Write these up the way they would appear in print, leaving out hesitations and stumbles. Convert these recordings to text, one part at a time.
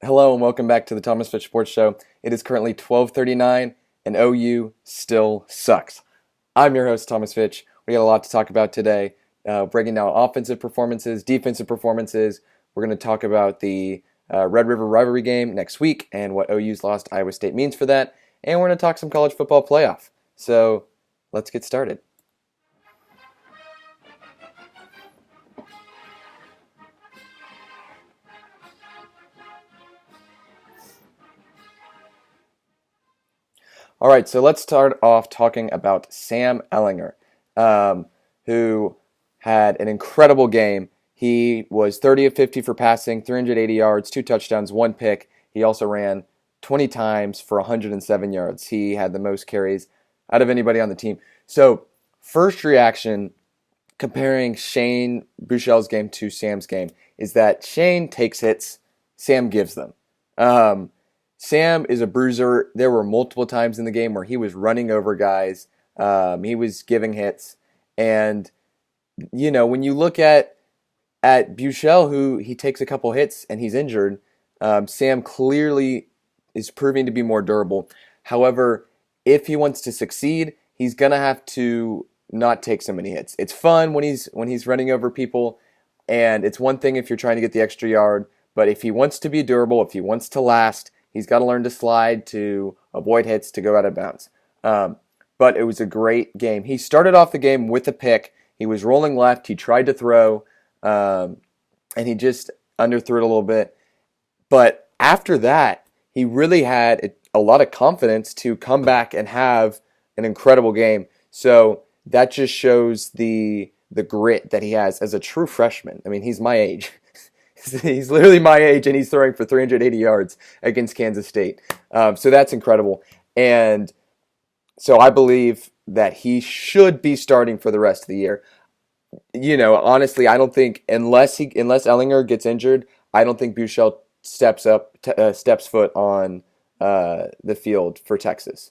Hello and welcome back to the Thomas Fitch Sports Show. It is currently 12:39 and OU still sucks. I'm your host, Thomas Fitch. We got a lot to talk about today, breaking down offensive performances, defensive performances. We're going to talk about the Red River Rivalry game next week and what OU's lost to Iowa State means for that. And we're going to talk some college football playoff. So let's get started. All right, so let's start off talking about Sam Ehlinger, who had an incredible game. He was 30 of 50 for passing, 380 yards, 2 touchdowns, 1 pick. He also ran 20 times for 107 yards. He had the most carries out of anybody on the team. So, first reaction comparing Shane Buechele's game to Sam's game is that Shane takes hits, Sam gives them. Sam is a bruiser. There were multiple times in the game where he was running over guys. He was giving hits. And, when you look at Buechele, who he takes a couple hits and he's injured, Sam clearly is proving to be more durable. However, if he wants to succeed, he's going to have to not take so many hits. It's fun when he's running over people, and it's one thing if you're trying to get the extra yard, but if he wants to be durable, if he wants to last, he's got to learn to slide, to avoid hits, to go out of bounds. But it was a great game. He started off the game with a pick. He was rolling left. He tried to throw, and he just underthrew it a little bit. But after that, he really had a lot of confidence to come back and have an incredible game. So that just shows the grit that he has as a true freshman. I mean, he's my age. He's literally my age, and he's throwing for 380 yards against Kansas State. So that's incredible. And so I believe that he should be starting for the rest of the year. Honestly, I don't think unless Ehlinger gets injured, I don't think Buechele steps foot on the field for Texas.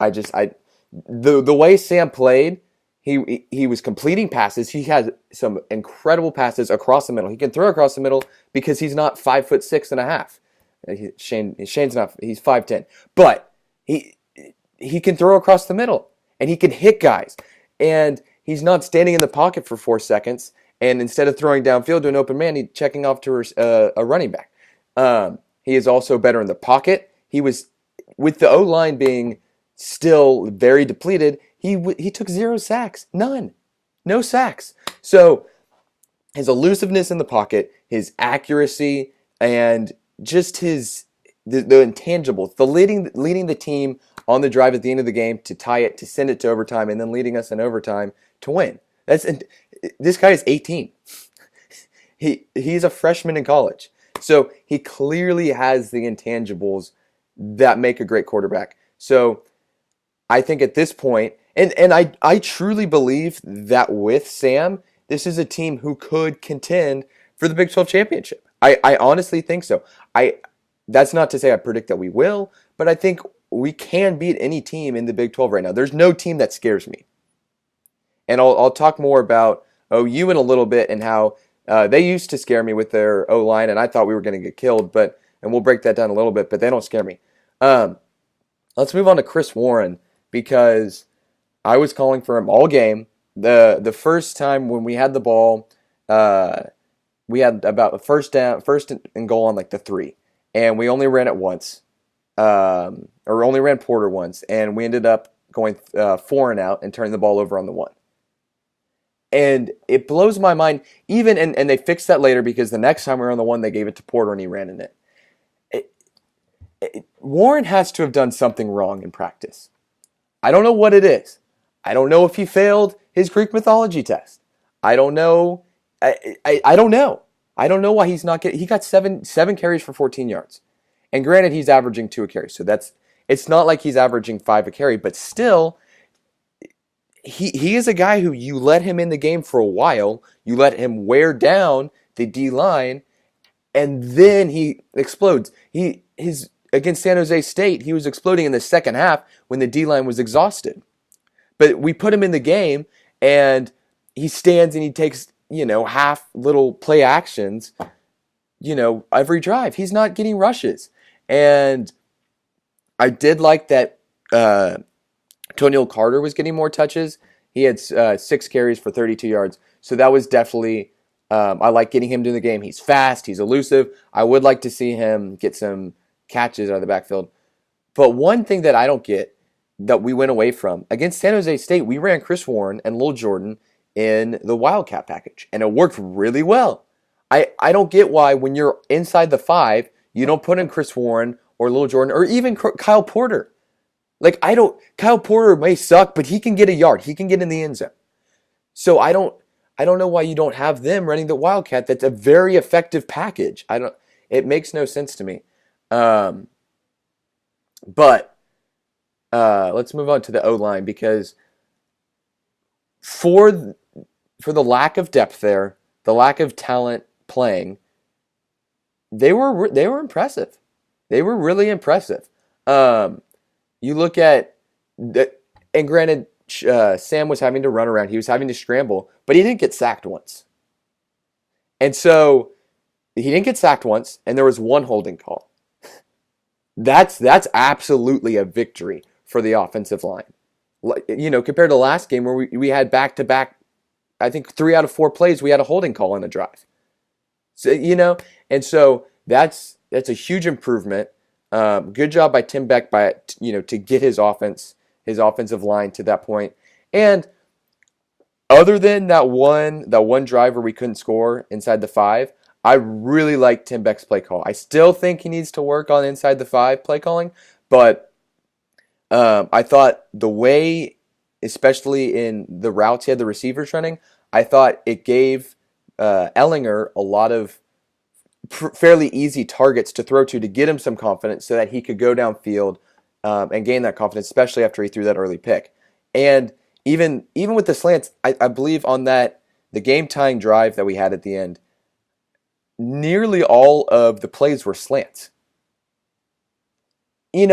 The way Sam played. He was completing passes. He had some incredible passes across the middle. He can throw across the middle because he's not 5'6.5". Shane's not. He's 5'10", but he can throw across the middle and he can hit guys. And he's not standing in the pocket for 4 seconds. And instead of throwing downfield to an open man, he's checking off to a running back. He is also better in the pocket. He was, with the O-line being still very depleted, he took 0 sacks. None. No sacks. So his elusiveness in the pocket, his accuracy, and just the intangibles, the leading the team on the drive at the end of the game to tie it, to send it to overtime, and then leading us in overtime to win. This guy is 18. He's a freshman in college. So he clearly has the intangibles that make a great quarterback. So I think at this point, and I truly believe that with Sam, this is a team who could contend for the Big 12 championship. I honestly think so. That's not to say I predict that we will, but I think we can beat any team in the Big 12 right now. There's no team that scares me. And I'll talk more about OU in a little bit and how they used to scare me with their O-line, and I thought we were going to get killed, and we'll break that down a little bit, but they don't scare me. Let's move on to Chris Warren, because I was calling for him all game. The first time when we had the ball, we had about a first and goal on like the 3, and we only ran it once, or only ran Porter once, and we ended up going 4 and out and turning the ball over on the 1. And it blows my mind, and they fixed that later because the next time we were on the 1, they gave it to Porter and he ran in it. Warren has to have done something wrong in practice. I don't know what it is. I don't know if he failed his Greek mythology test. I don't know. I don't know. I don't know why he's not getting. He got seven carries for 14 yards, and granted, he's averaging 2 a carry, so it's not like he's averaging 5 a carry, but still, he is a guy who you let him in the game for a while, you let him wear down the D line, and then he explodes. Against San Jose State, he was exploding in the second half when the D line was exhausted. But we put him in the game, and he stands and he takes, half little play actions every drive. He's not getting rushes. And I did like that Toniel Carter was getting more touches. He had 6 carries for 32 yards. So that was definitely, I like getting him to the game. He's fast. He's elusive. I would like to see him get some catches out of the backfield. But one thing that I don't get that we went away from, against San Jose State, we ran Chris Warren and Lil Jordan in the Wildcat package. And it worked really well. I don't get why when you're inside the 5, you don't put in Chris Warren or Lil Jordan or even Kyle Porter. Like, Kyle Porter may suck, but he can get a yard. He can get in the end zone. So I don't know why you don't have them running the Wildcat. That's a very effective package. It makes no sense to me. But let's move on to the O-line, because for the lack of depth there, the lack of talent playing, they were impressive. They were really impressive. You look at and granted, Sam was having to run around. He was having to scramble, but he didn't get sacked once. And so he didn't get sacked once, and there was one holding call. That's absolutely a victory for the offensive line. Compared to last game where we had back-to-back, I think 3 out of 4 plays, we had a holding call on the drive. So, and so that's a huge improvement. Good job by Tim Beck to get his offensive line to that point. And other than that one drive where we couldn't score inside the 5, I really like Tim Beck's play call. I still think he needs to work on inside the 5 play calling, but I thought the way, especially in the routes he had the receivers running, I thought it gave Ellinger a lot of fairly easy targets to throw to get him some confidence so that he could go downfield and gain that confidence, especially after he threw that early pick. And even with the slants, I believe on the game-tying drive that we had at the end, nearly all of the plays were slants. And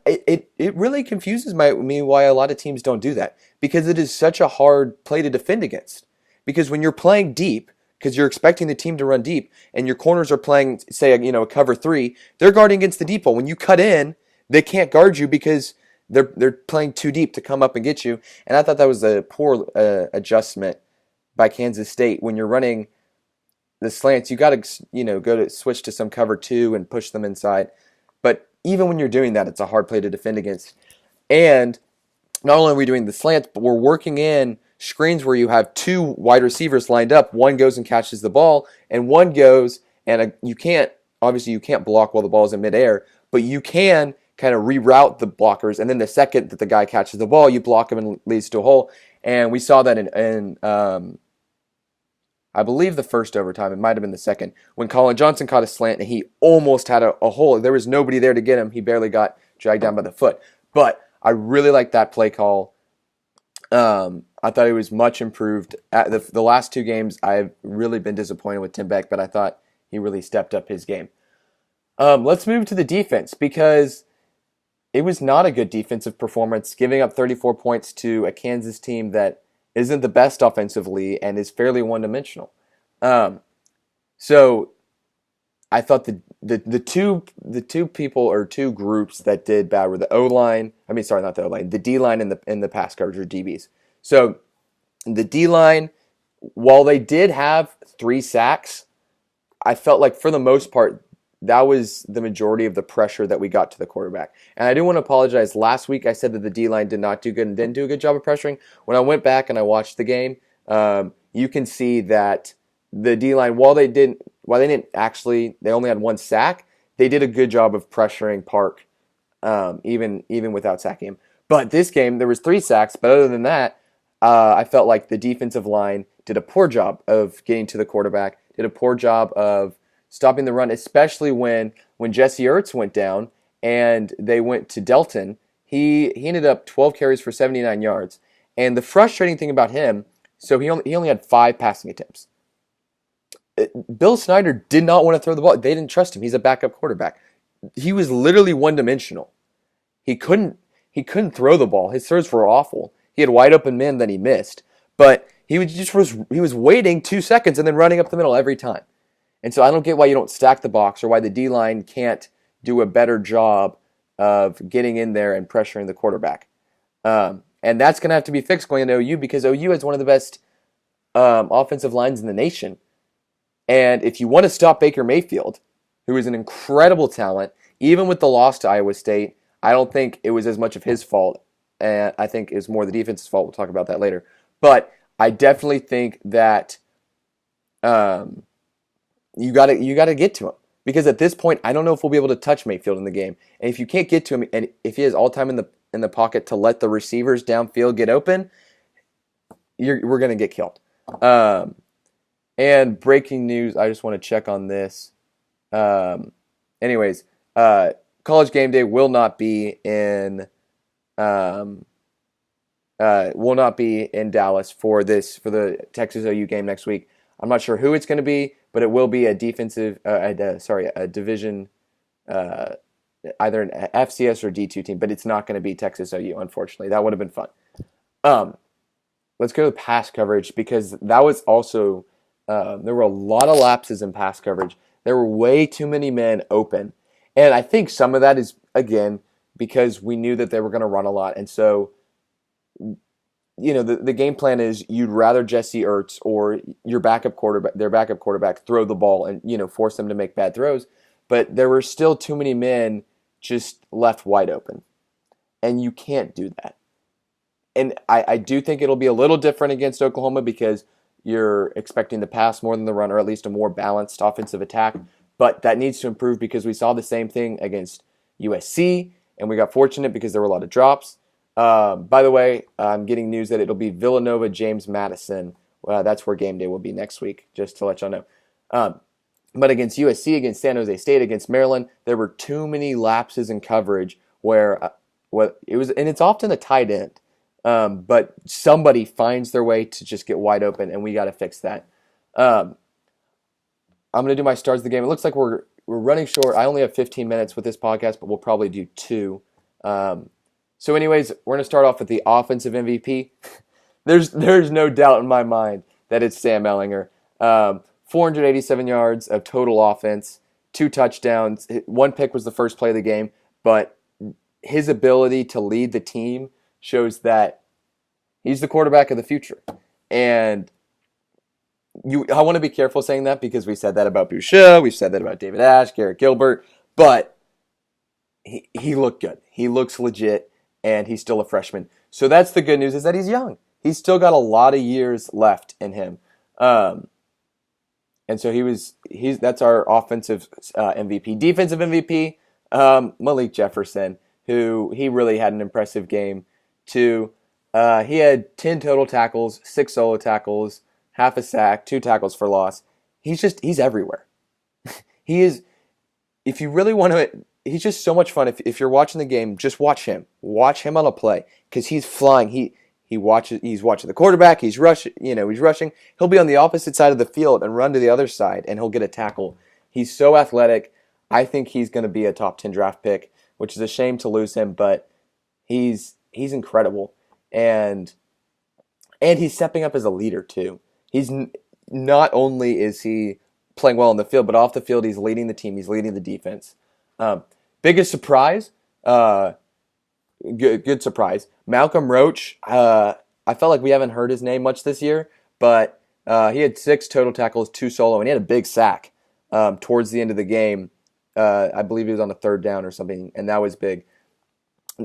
it really confuses me why a lot of teams don't do that, because it is such a hard play to defend against. Because when you're playing deep, because you're expecting the team to run deep, and your corners are playing, say, a cover 3, they're guarding against the deep ball. When you cut in, they can't guard you because they're playing too deep to come up and get you. And I thought that was a poor adjustment by Kansas State. When you're running the slants, you got to go to switch to some cover 2 and push them inside. But even when you're doing that, it's a hard play to defend against. And not only are we doing the slants, but we're working in screens where you have 2 wide receivers lined up. One goes and catches the ball, and one goes, and you can't block while the ball is in midair, but you can kind of reroute the blockers, and then the second that the guy catches the ball, you block him and it leads to a hole. And we saw that in I believe the first overtime. It might have been the second, when Colin Johnson caught a slant and he almost had a hole. There was nobody there to get him. He barely got dragged down by the foot. But I really like that play call. I thought it was much improved. At the last 2 games, I've really been disappointed with Tim Beck, but I thought he really stepped up his game. Let's move to the defense, because it was not a good defensive performance, giving up 34 points to a Kansas team that isn't the best offensively and is fairly one-dimensional. So I thought the two people or 2 groups that did bad were the O-line. I mean, sorry, not the O-line. The D-line and the pass coverage, or DBs. So the D-line, while they did have 3 sacks, I felt like for the most part that was the majority of the pressure that we got to the quarterback. And I do want to apologize. Last week I said that the D-line did not do good and didn't do a good job of pressuring. When I went back and I watched the game, you can see that the D-line, while they only had 1 sack, they did a good job of pressuring Park, even without sacking him. But this game, there was 3 sacks, but other than that, I felt like the defensive line did a poor job of getting to the quarterback, did a poor job of stopping the run, especially when Jesse Ertz went down and they went to Delton. He ended up 12 carries for 79 yards. And the frustrating thing about him, so he only had 5 passing attempts. Bill Snyder did not want to throw the ball. They didn't trust him. He's a backup quarterback. He was literally one-dimensional. He couldn't throw the ball. His throws were awful. He had wide open men that he missed. But he was waiting 2 seconds and then running up the middle every time. And so I don't get why you don't stack the box or why the D-line can't do a better job of getting in there and pressuring the quarterback. And that's going to have to be fixed going into OU because OU is one of the best offensive lines in the nation. And if you want to stop Baker Mayfield, who is an incredible talent, even with the loss to Iowa State, I don't think it was as much of his fault. And I think it's more the defense's fault. We'll talk about that later. But I definitely think that you gotta get to him. Because at this point, I don't know if we'll be able to touch Mayfield in the game. And if you can't get to him, and if he has all time in the pocket to let the receivers downfield get open, we're going to get killed. And breaking news, I just want to check on this. Anyways, College Game Day will not be in Dallas for the Texas OU game next week. I'm not sure who it's going to be, but it will be a division, either an FCS or D2 team, but it's not going to be Texas OU, unfortunately. That would have been fun. Let's go to pass coverage because that was also, there were a lot of lapses in pass coverage. There were way too many men open. And I think some of that is, again, because we knew that they were going to run a lot. And so, the game plan is you'd rather Jesse Ertz or their backup quarterback throw the ball and, force them to make bad throws. But there were still too many men just left wide open. And you can't do that. And I do think it'll be a little different against Oklahoma because you're expecting the pass more than the run, or at least a more balanced offensive attack. But that needs to improve because we saw the same thing against USC, and we got fortunate because there were a lot of drops. By the way, I'm getting news that it'll be Villanova, James Madison. That's where game day will be next week, just to let y'all know. But against USC, against San Jose State, against Maryland, there were too many lapses in coverage where it was, and it's often a tight end. But somebody finds their way to just get wide open, and we got to fix that. I'm going to do my stars of the game. It looks like we're running short. I only have 15 minutes with this podcast, but we'll probably do 2. So anyways, we're going to start off with the offensive MVP. There's no doubt in my mind that it's Sam Ehlinger. 487 yards of total offense, 2 touchdowns. 1 pick was the first play of the game, but his ability to lead the team shows that he's the quarterback of the future. And I want to be careful saying that because we said that about Boucher, we've said that about David Ash, Garrett Gilbert, but he looked good. He looks legit, and he's still a freshman. So that's the good news, is that he's young. He's still got a lot of years left in him. And so that's our offensive MVP. Defensive MVP, Malik Jefferson, who he really had an impressive game too. He had 10 total tackles, 6 solo tackles, half a sack, 2 tackles for loss. He's everywhere. He is, if you really want to, he's just so much fun. If you're watching the game, just watch him. Watch him on a play because he's flying. He's watching the quarterback. He's rushing. He'll be on the opposite side of the field and run to the other side, and he'll get a tackle. He's so athletic. I think he's going to be a top 10 draft pick, which is a shame to lose him, but he's incredible. And he's stepping up as a leader too. He's not only is he playing well on the field, but off the field he's leading the team. He's leading the defense. Biggest surprise, good surprise. Malcolm Roach. I felt like we haven't heard his name much this year, but he had 6 total tackles, 2 solo, and he had a big sack towards the end of the game. I believe he was on a 3rd down or something, and that was big.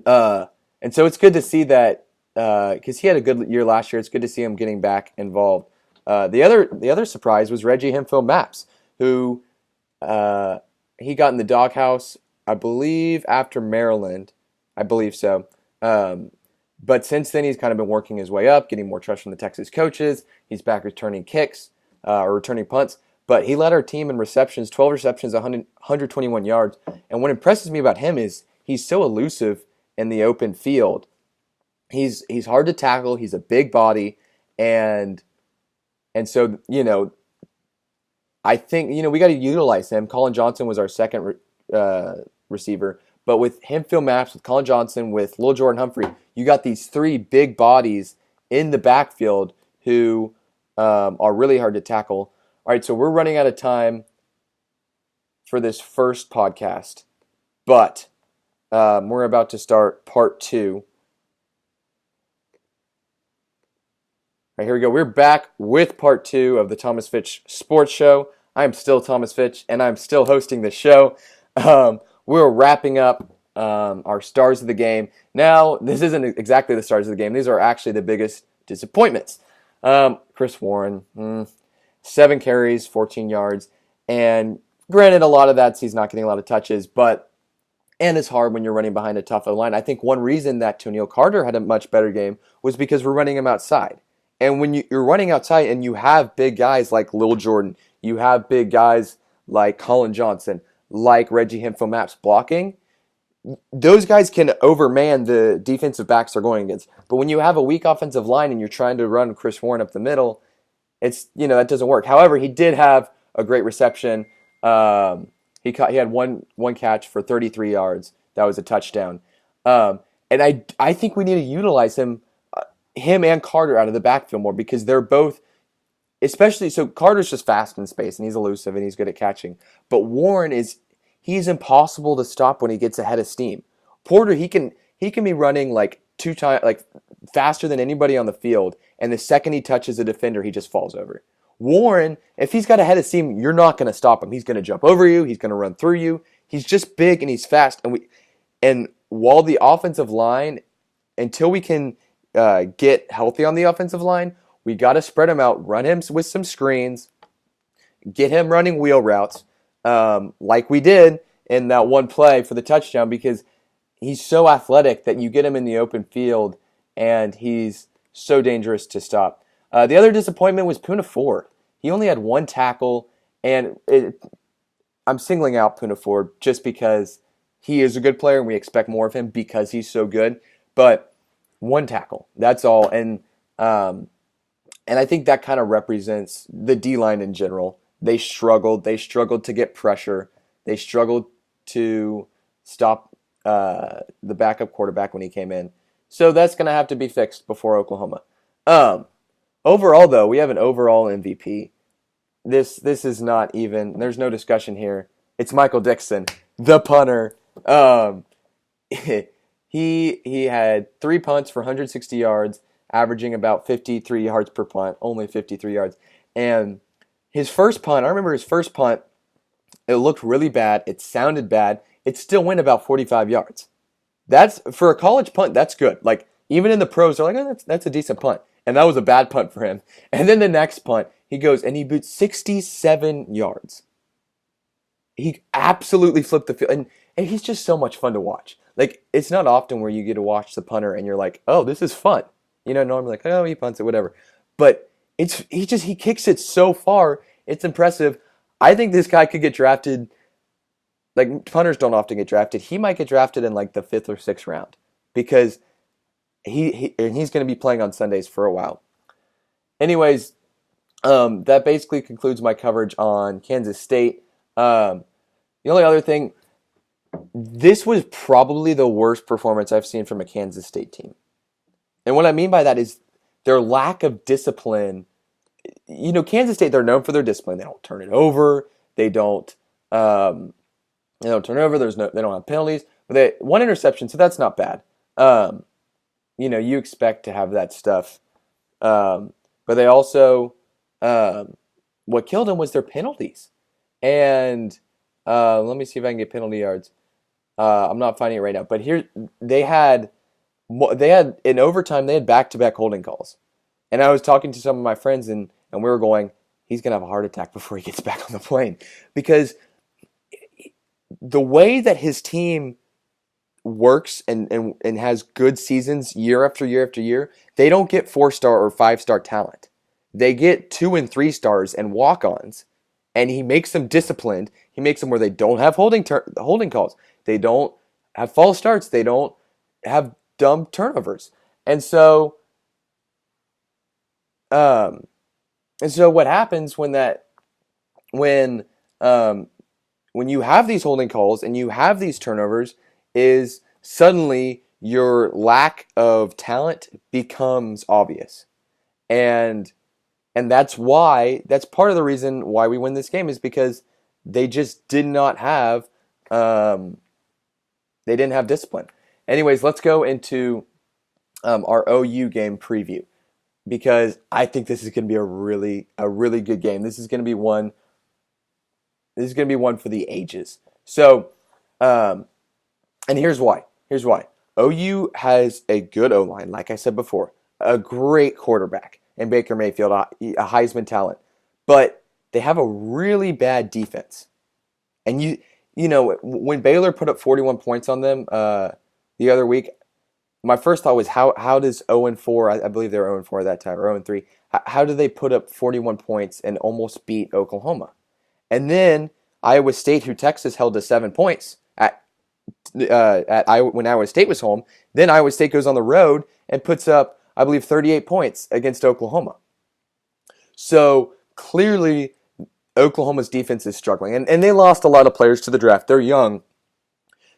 And so it's good to see that because he had a good year last year. It's good to see him getting back involved. The other surprise was Reggie Hemphill-Maps, who he got in the doghouse, I believe, after Maryland. I believe so. But since then, he's kind of been working his way up, getting more trust from the Texas coaches. He's back returning kicks or returning punts. But he led our team in receptions, 12 receptions, 121 yards. And what impresses me about him is he's so elusive in the open field. He's hard to tackle. He's a big body. And so, I think, we got to utilize him. Colin Johnson was our second receiver. But with Hemphill-Maps, with Colin Johnson, with Lil Jordan Humphrey, you got these 3 big bodies in the backfield who are really hard to tackle. All right, so we're running out of time. for this first podcast, but we're about to start part 2. All right, here we go. We're back with part 2 of the Thomas Fitch Sports Show. I'm still Thomas Fitch, and I'm still hosting the show. We're wrapping up our stars of the game. Now, this isn't exactly the stars of the game. These are actually the biggest disappointments. Chris Warren, 7 carries, 14 yards. And granted, a lot of that's he's not getting a lot of touches, and it's hard when you're running behind a tough line. I think one reason that Toniel Carter had a much better game was because we're running him outside. And when you're running outside and you have big guys like Lil Jordan, you have big guys like Colin Johnson, like Reggie Hemphill-Maps blocking, those guys can overman the defensive backs they're going against. But when you have a weak offensive line and you're trying to run Chris Warren up the middle, that doesn't work. However, he did have a great reception. He had one catch for 33 yards. That was a touchdown. And I think we need to utilize him and Carter out of the backfield more because they're both, especially, so Carter's just fast in space and he's elusive and he's good at catching. But Warren he's impossible to stop when he gets ahead of steam. Porter, he can be running like 2 times, like faster than anybody on the field, and the second he touches a defender, he just falls over. Warren, if he's got a head of steam, you're not going to stop him. He's going to jump over you. He's going to run through you. He's just big and he's fast. And while the offensive line, until we can get healthy on the offensive line, we got to spread him out, run him with some screens, get him running wheel routes, like we did in that one play for the touchdown, because he's so athletic that you get him in the open field and he's so dangerous to stop. The other disappointment was Poona Ford. He only had 1 tackle, and I'm singling out Poona Ford just because he is a good player and we expect more of him because he's so good. But 1 tackle, that's all. And I think that kind of represents the D-line in general. They struggled. They struggled to get pressure. They struggled to stop the backup quarterback when he came in. So that's going to have to be fixed before Oklahoma. Overall, though, we have an overall MVP. This is not even, there's no discussion here. It's Michael Dixon, the punter. He had 3 punts for 160 yards, averaging about 53 yards per punt, only 53 yards. And his first punt, I remember his first punt, it looked really bad. It sounded bad. It still went about 45 yards. That's, for a college punt, that's good. Like, even in the pros, they're like, oh, that's a decent punt. And that was a bad punt for him. And then the next punt, he goes and he boots 67 yards. He absolutely flipped the field. And he's just so much fun to watch. Like, it's not often where you get to watch the punter and you're like, oh, this is fun. Normally like, oh, he punts it, whatever. But he kicks it so far. It's impressive. I think this guy could get drafted. Like, punters don't often get drafted. He might get drafted in like the 5th or 6th round because he's going to be playing on Sundays for a while. Anyways, that basically concludes my coverage on Kansas State. The only other thing, this was probably the worst performance I've seen from a Kansas State team. And what I mean by that is their lack of discipline. Kansas State, they're known for their discipline. They don't turn it over. They don't turn over. They don't have penalties. But they 1 interception, so that's not bad. You expect to have that stuff. But they also, what killed them was their penalties. And let me see if I can get penalty yards. I'm not finding it right now. But here, they had in overtime, they had back-to-back holding calls. And I was talking to some of my friends, and we were going, he's going to have a heart attack before he gets back on the plane. Because the way that his team works and has good seasons year after year after year, they don't get 4-star or 5-star talent. They get 2 and 3 stars and walk-ons, and he makes them disciplined. He makes them where they don't have holding calls. They don't have false starts. They don't have dumb turnovers. And so what happens when you have these holding calls and you have these turnovers is suddenly your lack of talent becomes obvious. And that's part of the reason why we win this game is because they just did not have they didn't have discipline. Anyways, let's go into our OU game preview because I think this is going to be a really good game. This is going to be one. This is going to be one for the ages. So, and here's why. Here's why. OU has a good O-line, like I said before, a great quarterback in Baker Mayfield, a Heisman talent, but they have a really bad defense. And you know, when Baylor put up 41 points on them the other week, my first thought was how does 0-4, I believe they were 0-4 at that time, or 0-3, how do they put up 41 points and almost beat Oklahoma? And then Iowa State, who Texas held to 7 points when Iowa State was home, then Iowa State goes on the road and puts up, I believe, 38 points against Oklahoma. So clearly Oklahoma's defense is struggling. And they lost a lot of players to the draft. They're young.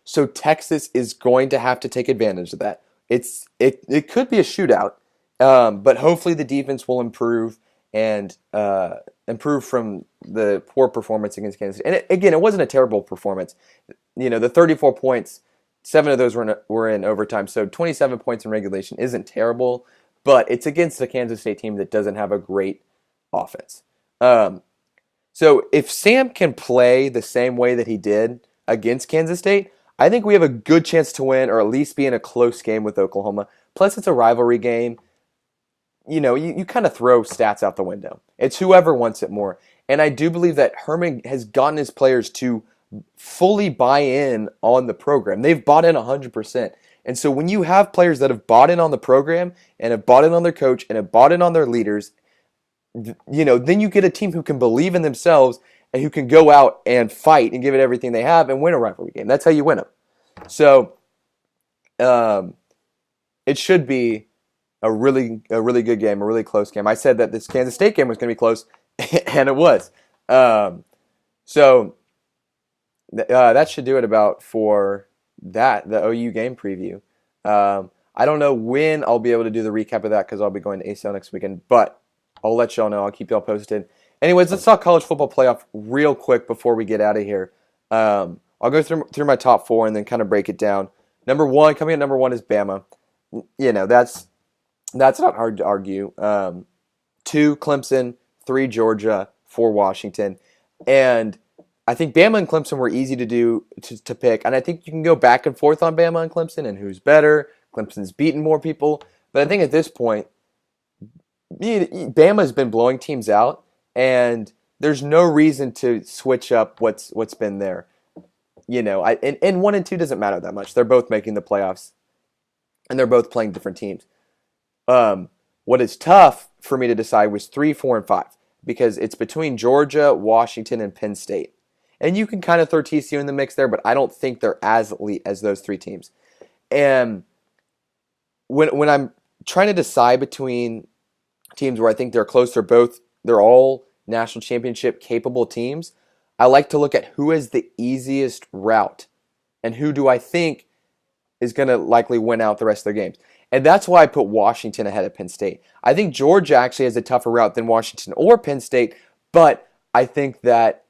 So Texas is going to have to take advantage of that. It could be a shootout, but hopefully the defense will improve and improve from the poor performance against Kansas State. And again, it wasn't a terrible performance. You know, the 34 points, 7 of those were in overtime. So 27 points in regulation isn't terrible, but it's against a Kansas State team that doesn't have a great offense. So if Sam can play the same way that he did against Kansas State, I think we have a good chance to win or at least be in a close game with Oklahoma. Plus, it's a rivalry game. You know, you kind of throw stats out the window. It's whoever wants it more. And I do believe that Herman has gotten his players to fully buy in on the program. They've bought in 100%. And so when you have players that have bought in on the program and have bought in on their coach and have bought in on their leaders, you know, then you get a team who can believe in themselves and who can go out and fight and give it everything they have and win a rivalry game. That's how you win them. So it should be a really good game, a really close game. I said that this Kansas State game was going to be close, and it was. So that should do it about for the OU game preview. I don't know when I'll be able to do the recap of that because I'll be going to ACL next weekend, but I'll let y'all know. I'll keep y'all posted. Anyways, let's talk college football playoff real quick before we get out of here. I'll go through my top 4 and then kind of break it down. Coming at number 1 is Bama. You know, that's not hard to argue. 2, Clemson. 3, Georgia. 4, Washington. And I think Bama and Clemson were easy to pick. And I think you can go back and forth on Bama and Clemson and who's better. Clemson's beaten more people. But I think at this point, Bama's been blowing teams out, and there's no reason to switch up what's been there. You know, and 1 and 2 doesn't matter that much. They're both making the playoffs, and they're both playing different teams. What is tough for me to decide was 3, 4, and 5 because it's between Georgia, Washington, and Penn State. And you can kind of throw TCU in the mix there, but I don't think they're as elite as those 3 teams. And when I'm trying to decide between teams where I think they're close, they're all national championship capable teams, I like to look at who has the easiest route and who do I think is going to likely win out the rest of their games. And that's why I put Washington ahead of Penn State. I think Georgia actually has a tougher route than Washington or Penn State, but I think that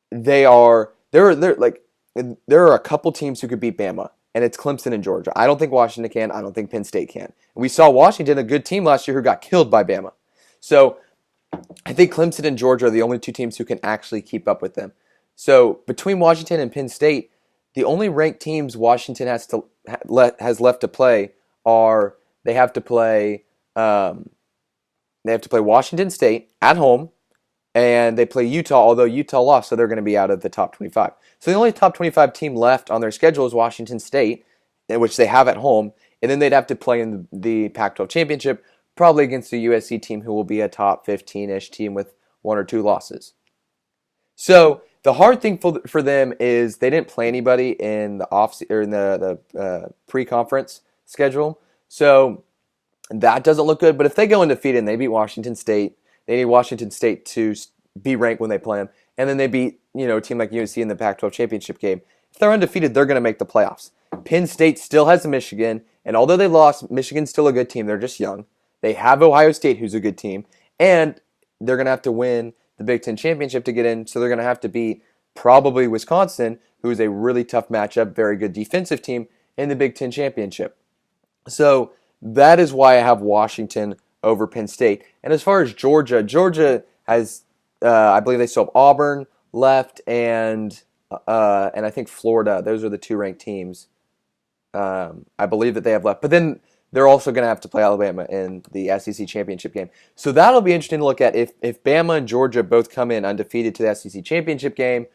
there are a couple teams who could beat Bama, and it's Clemson and Georgia. I don't think Washington can. I don't think Penn State can. And we saw Washington, a good team last year, who got killed by Bama. So I think Clemson and Georgia are the only 2 teams who can actually keep up with them. So between Washington and Penn State, the only ranked teams Washington has left to play are they have to play Washington State at home, and they play Utah, although Utah lost, so they're going to be out of the top 25. So the only top 25 team left on their schedule is Washington State, which they have at home, and then they'd have to play in the Pac-12 championship, probably against the USC team who will be a top 15-ish team with 1 or 2 losses. So the hard thing for them is they didn't play anybody in the pre-conference schedule, so that doesn't look good. But if they go undefeated and they beat Washington State, they need Washington State to be ranked when they play them, and then they beat a team like USC in the Pac-12 championship game. If they're undefeated, they're going to make the playoffs. Penn State still has Michigan, and although they lost, Michigan's still a good team. They're just young. They have Ohio State, who's a good team, and they're going to have to win the Big Ten championship to get in, so they're going to have to beat probably Wisconsin, who is a really tough matchup, very good defensive team in the Big Ten championship. So that is why I have Washington over Penn State. And as far as Georgia, Georgia has, I believe they still have Auburn left and I think Florida. Those are the two ranked teams I believe that they have left. But then they're also going to have to play Alabama in the SEC championship game. So that'll be interesting to look at. If Bama and Georgia both come in undefeated to the SEC championship game,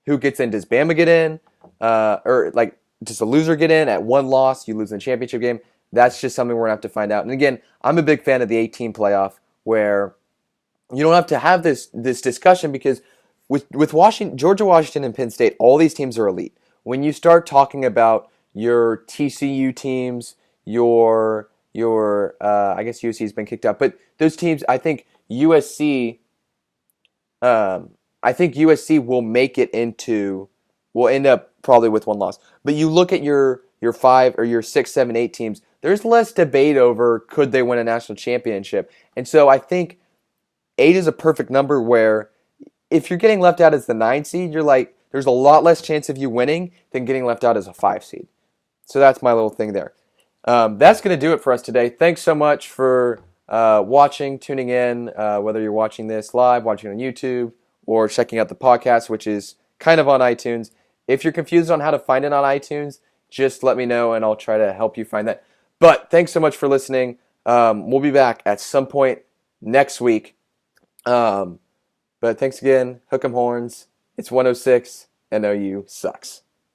who gets in? Does Bama get in? Or like, does the loser get in at one loss? You lose in the championship game. That's just something we're going to have to find out. And again, I'm a big fan of the 18 playoff where you don't have to have this discussion because with Washington, Georgia, Washington, and Penn State, all these teams are elite. When you start talking about your TCU teams, your I guess USC has been kicked out, but those teams, I think USC will make it into, will end up probably with one loss. But you look at your 5 or your 6, 7, 8 teams, there's less debate over could they win a national championship. And so I think 8 is a perfect number where if you're getting left out as the 9 seed, you're like, there's a lot less chance of you winning than getting left out as a 5 seed. So that's my little thing there. That's going to do it for us today. Thanks so much for watching, tuning in, whether you're watching this live, watching on YouTube, or checking out the podcast, which is kind of on iTunes. If you're confused on how to find it on iTunes, just let me know and I'll try to help you find that. But thanks so much for listening. We'll be back at some point next week. But thanks again. Hook 'em horns. It's 106 and OU sucks.